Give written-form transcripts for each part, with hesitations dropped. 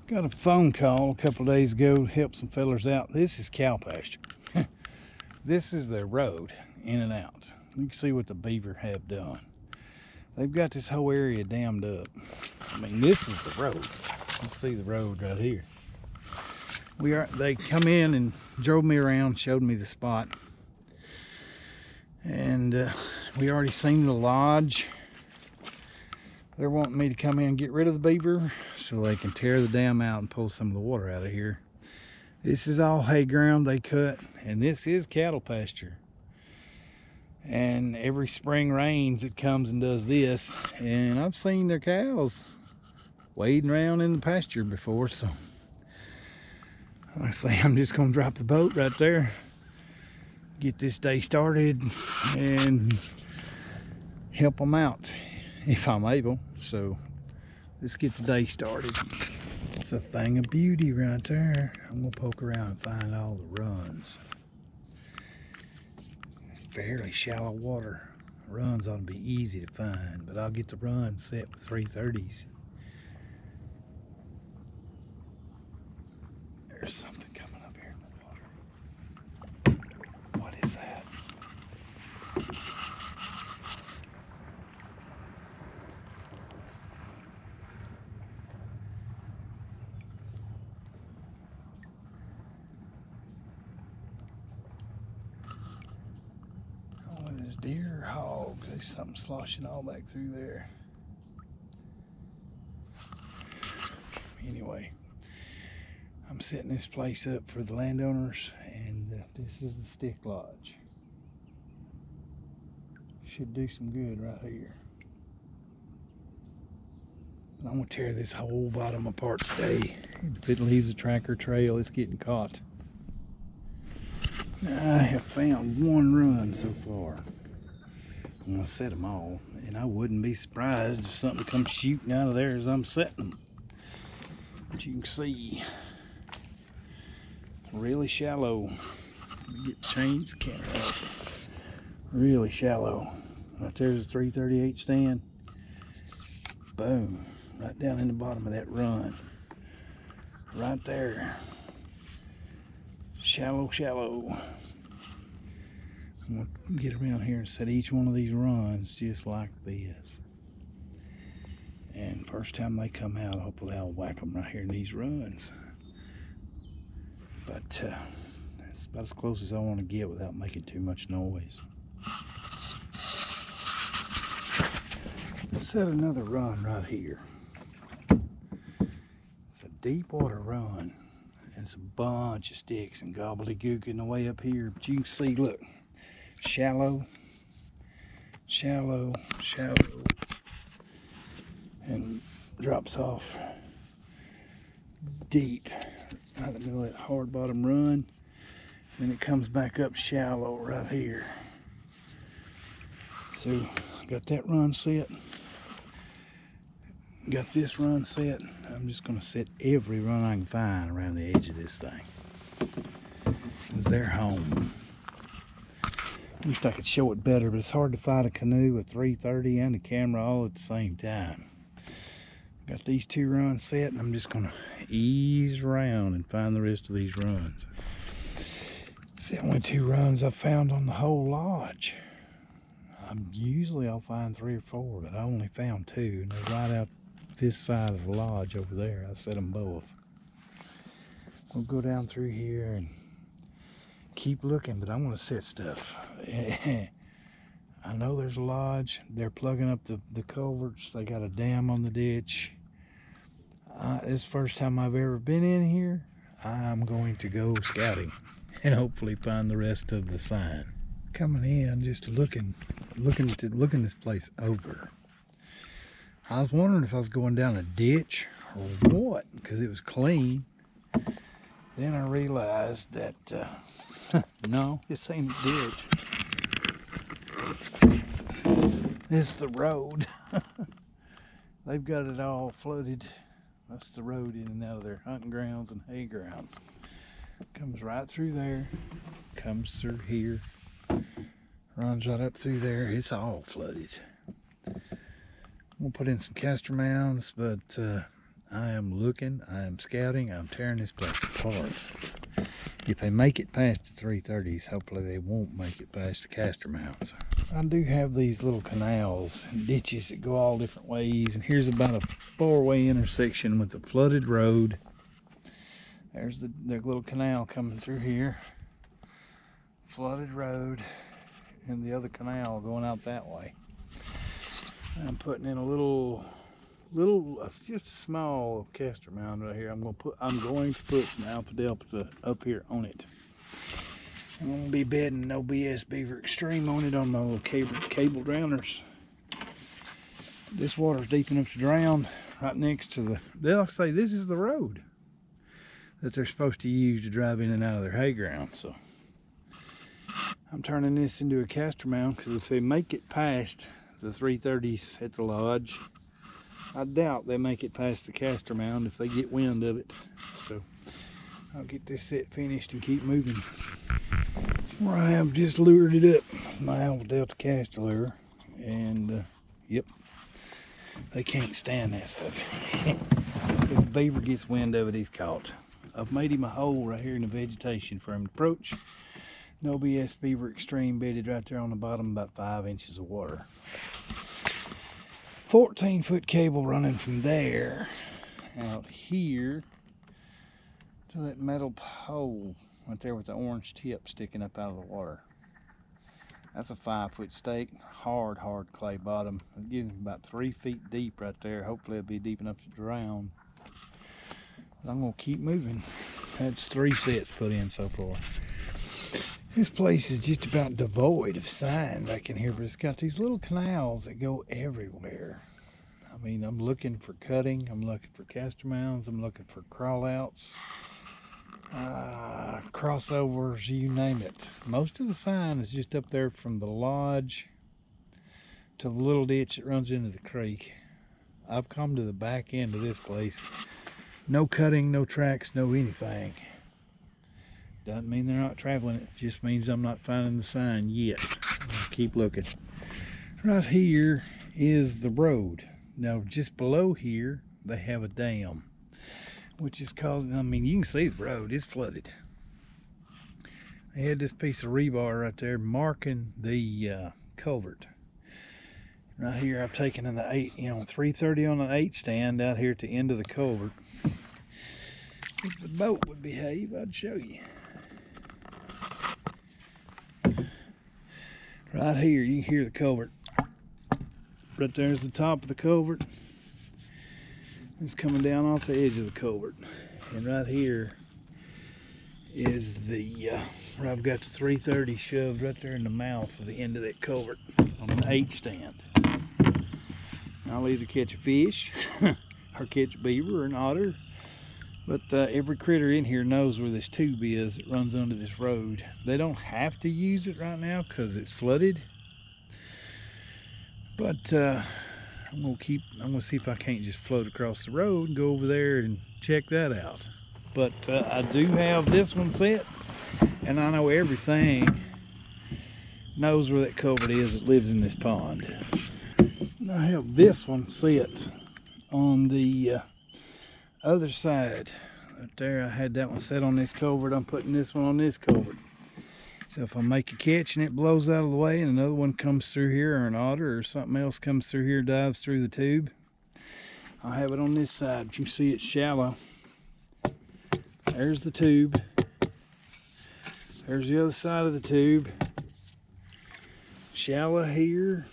Got a phone call a couple of days ago to help some fellers out. This is cow pasture. This is their road in and out. You can see what the beaver have done. They've got this whole area dammed up. I mean, this is the road. You can see the road right here. They come in and drove me around, showed me the spot. And we already seen the lodge. They're wanting me to come in and get rid of the beaver so they can tear the dam out and pull some of the water out of here. This is all hay ground they cut, and this is cattle pasture. And every spring rains, it comes and does this. And I've seen their cows wading around in the pasture before, so I say I'm just gonna drop the boat right there, get this day started, and help them out if I'm able. So let's get the day started. It's a thing of beauty right there. I'm gonna poke around and find all the runs. Fairly shallow water. Runs ought to be easy to find, but I'll get the run set with 330s. There's something coming up here in the water. What is that? Oh, there's deer, hogs. There's something sloshing all back through there. Anyway, I'm setting this place up for the landowners, and this is the stick lodge. Should do some good right here. I'm gonna tear this whole bottom apart today. If it leaves a tracker trail, it's getting caught. I have found one run so far. I'm gonna set them all, and I wouldn't be surprised if something comes shooting out of there as I'm setting them. But you can see, really shallow. Let me change the camera up. Really shallow. Right there's a 338 stand. Boom. Right down in the bottom of that run. Right there. Shallow, shallow. I'm going to get around here and set each one of these runs just like this. And first time they come out, hopefully I'll whack them right here in these runs. But that's about as close as I want to get without making too much noise. Let's set another run right here. It's a deep water run. And it's a bunch of sticks and gobbledygook in the way up here. But you can see, look, shallow, shallow, shallow, and drops off deep right in the middle of that hard bottom run. Then it comes back up shallow right here. So got that run set. Got this run set. I'm just gonna set every run I can find around the edge of this thing. It's their home. Wish I could show it better, but it's hard to find a canoe with 330 and a camera all at the same time. Got these two runs set, and I'm just gonna ease around and find the rest of these runs. It's the only two runs I've found on the whole lodge. Usually I'll find 3 or 4, but I only found 2, and they're right out this side of the lodge over there. I set them both. We'll go down through here and keep looking, but I want to set stuff. I know there's a lodge. They're plugging up the culverts. They got a dam on the ditch. This is the first time I've ever been in here. I'm going to go scouting and hopefully find the rest of the sign. Coming in, just looking this place over. I was wondering if I was going down a ditch or what, because it was clean. Then I realized that no, this ain't a ditch. It's the road. They've got it all flooded. That's the road in and out of their hunting grounds and hay grounds. Comes right through there, comes through here, runs right up through there. It's all flooded. I'm gonna put in some castor mounds, but I am looking, I am scouting, I'm tearing this place apart. If they make it past the 330s, hopefully they won't make it past the castormounts. I do have these little canals and ditches that go all different ways, and here's about a 4-way intersection with a flooded road. There's the little canal coming through here. Flooded road, and the other canal going out that way. I'm putting in a little, just a small castormount right here. I'm going to put some alpha delta up here on it. I'm going to be bedding no BS Beaver Extreme on it on my little cable drowners. This water's deep enough to drown right next to the. They'll say this is the road that they're supposed to use to drive in and out of their hay ground. So I'm turning this into a castormount because if they make it past the 330s at the lodge, I doubt they make it past the castormount if they get wind of it. So I'll get this set finished and keep moving. Where I have just lured it up, my Alpha Delta castor lure, and yep, they can't stand that stuff. If the beaver gets wind of it, he's caught. I've made him a hole right here in the vegetation for him to approach. No BS Beaver Extreme bedded right there on the bottom, about 5 inches of water. 14-foot cable running from there out here to that metal pole right there with the orange tip sticking up out of the water. That's a 5-foot stake, hard clay bottom. It gives me about 3 feet deep right there. Hopefully it'll be deep enough to drown. But I'm gonna keep moving. That's 3 sets put in so far. This place is just about devoid of sign back in here, but it's got these little canals that go everywhere. I mean, I'm looking for cutting, I'm looking for castormounts, I'm looking for crawlouts, crossovers, you name it. Most of the sign is just up there from the lodge to the little ditch that runs into the creek. I've come to the back end of this place. No cutting, no tracks, no anything. Doesn't mean they're not traveling, it just means I'm not finding the sign yet. I'll keep looking. Right here is the road. Now just below here they have a dam, which is causing, I mean, you can see the road, it's flooded. They had this piece of rebar right there marking the culvert. Right here I've taken an 330 on an 8 stand out here at the end of the culvert. If the boat would behave, I'd show you. Right here, you can hear the culvert. Right there's the top of the culvert. It's coming down off the edge of the culvert. And right here is the, where I've got the 330 shoved right there in the mouth of the end of that culvert on an 8 stand. I'll either catch a fish or catch a beaver or an otter. But every critter in here knows where this tube is that runs under this road. They don't have to use it right now because it's flooded. But I'm gonna see if I can't just float across the road and go over there and check that out. But I do have this one set, and I know everything knows where that culvert is that lives in this pond. And I have this one set on the other side right there. I had that one set on this culvert. I'm putting this one on this culvert, so if I make a catch and it blows out of the way and another one comes through here, or an otter or something else comes through here, dives through the tube, I'll have it on this side. But you can see it's shallow. There's the tube, there's the other side of the tube, shallow here,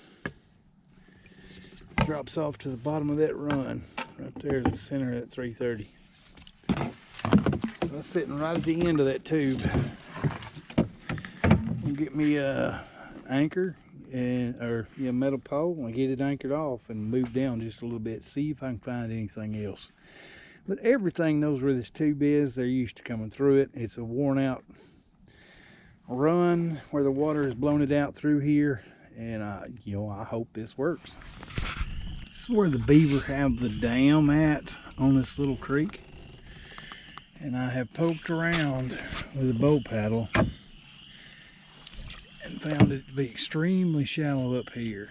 drops off to the bottom of that run. Right there is the center of that 330. So that's sitting right at the end of that tube. I'll get me a anchor or metal pole and get it anchored off and move down just a little bit, see if I can find anything else. But everything knows where this tube is. They're used to coming through it. It's a worn out run where the water has blown it out through here, and I hope this works. This is where the beaver have the dam at on this little creek, and I have poked around with a boat paddle and found it to be extremely shallow up here.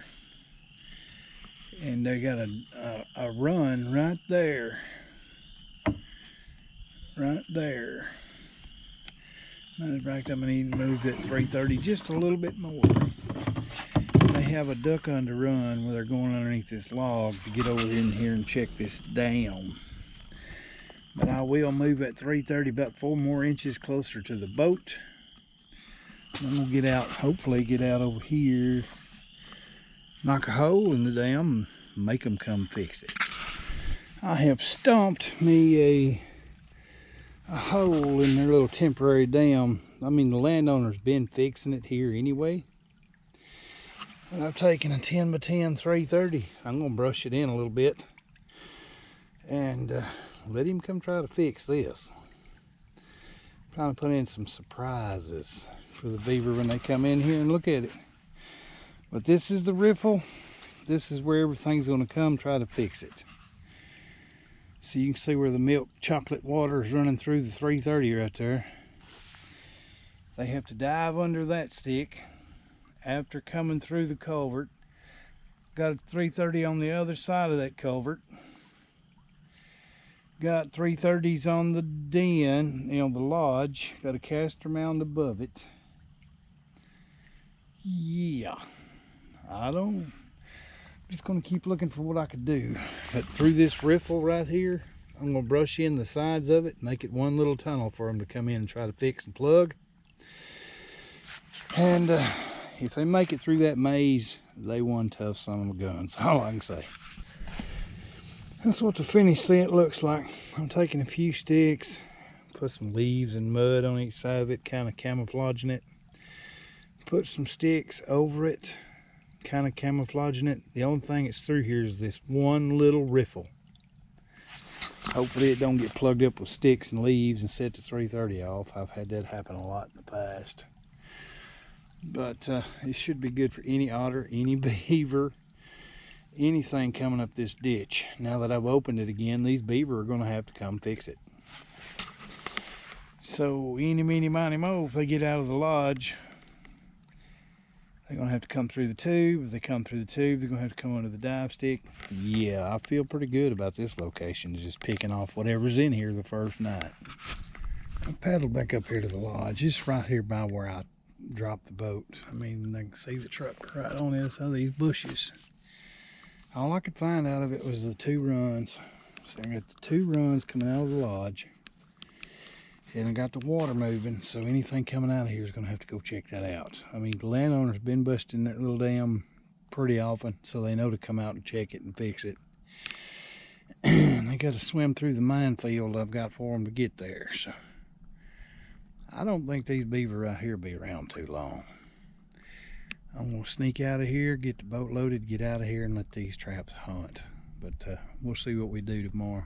And they got a run right there right there. Matter of fact, I'm gonna need to move that 330 just a little bit more. They have a duck underrun where they're going underneath this log to get over in here and check this dam. But I will move that 330 about 4 more inches closer to the boat. I'm gonna get out, hopefully get out over here, knock a hole in the dam, and make them come fix it. I have stumped me a hole in their little temporary dam. I mean, the landowner's been fixing it here anyway. And I've taken a 10 by 10 330. I'm gonna brush it in a little bit and let him come try to fix this. I'm trying to put in some surprises for the beaver when they come in here and look at it. But this is the riffle. This is where everything's gonna come try to fix it. So you can see where the milk chocolate water is running through the 330 right there. They have to dive under that stick after coming through the culvert. Got a 330 on the other side of that culvert. Got 330s on the den, you know, the lodge. Got a castormount above it. Yeah, I'm just gonna keep looking for what I could do. But through this riffle right here, I'm gonna brush in the sides of it, make it one little tunnel for them to come in and try to fix and plug. And if they make it through that maze, they one tough son of a gun. That's all I can say. That's what the finished set looks like. I'm taking a few sticks, put some leaves and mud on each side of it, kind of camouflaging it. Put some sticks over it, kind of camouflaging it. The only thing that's through here is this one little riffle. Hopefully it don't get plugged up with sticks and leaves and set the 330 off. I've had that happen a lot in the past. But it should be good for any otter, any beaver, anything coming up this ditch. Now that I've opened it again, these beaver are gonna have to come fix it. So eeny, meeny, miny, mo, if they get out of the lodge, they're gonna have to come through the tube. If they come through the tube, they're gonna have to come under the dive stick. Yeah, I feel pretty good about this location, just picking off whatever's in here the first night. I paddled back up here to the lodge, just right here by where I dropped the boat. I mean, I can see the truck right on the other side of these bushes. All I could find out of it was the 2 runs. So I got the 2 runs coming out of the lodge. And I got the water moving, so anything coming out of here is going to have to go check that out. I mean, the landowner's been busting that little dam pretty often, so they know to come out and check it and fix it. They got to swim through the minefield I've got for them to get there. So I don't think these beaver right here will be around too long. I'm going to sneak out of here, get the boat loaded, get out of here, and let these traps hunt. But we'll see what we do tomorrow.